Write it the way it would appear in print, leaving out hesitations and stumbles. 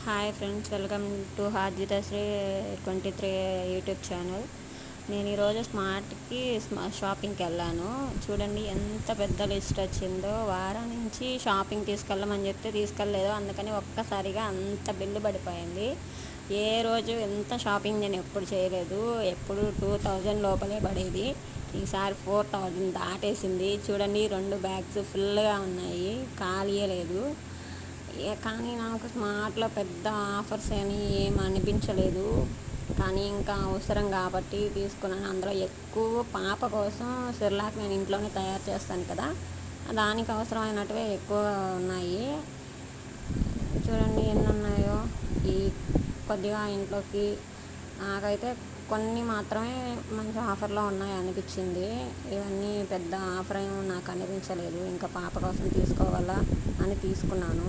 Hi friends, welcome to Harjitasri 23 YouTube channel. నేను ఈరోజు స్మార్ట్కి షాపింగ్కి వెళ్ళాను. చూడండి ఎంత పెద్ద లిస్ట్ వచ్చిందో. వారం నుంచి షాపింగ్ తీసుకెళ్ళమని చెప్తే తీసుకెళ్ళలేదు, అందుకని ఒక్కసారిగా అంత బిల్లు పడిపోయింది. ఏ రోజు ఎంత షాపింగ్ నేను ఎప్పుడు చేయలేదు, ఎప్పుడు 2000 లోపలే పడేది. ఈసారి 4000 దాటేసింది. చూడండి 2 బ్యాగ్స్ ఫుల్గా ఉన్నాయి, ఖాళీయే లేదు. కానీ నాకు స్మార్ట్లో పెద్ద ఆఫర్స్ అని ఏం అనిపించలేదు, కానీ ఇంకా అవసరం కాబట్టి తీసుకున్నాను. అందులో ఎక్కువ పాప కోసం సిర్లాక్ నేను ఇంట్లోనే తయారు చేస్తాను కదా, దానికి అవసరమైనట్టువే ఎక్కువ ఉన్నాయి. చూడండి ఎన్ని ఉన్నాయో. ఈ కొద్దిగా ఇంట్లోకి నాకైతే కొన్ని మాత్రమే మంచి ఆఫర్లో ఉన్నాయి అనిపించింది. ఇవన్నీ పెద్ద ఆఫర్ ఏమో నాకు అనిపించలేదు. ఇంకా పాప కోసం తీసుకోవాలా అని తీసుకున్నాను.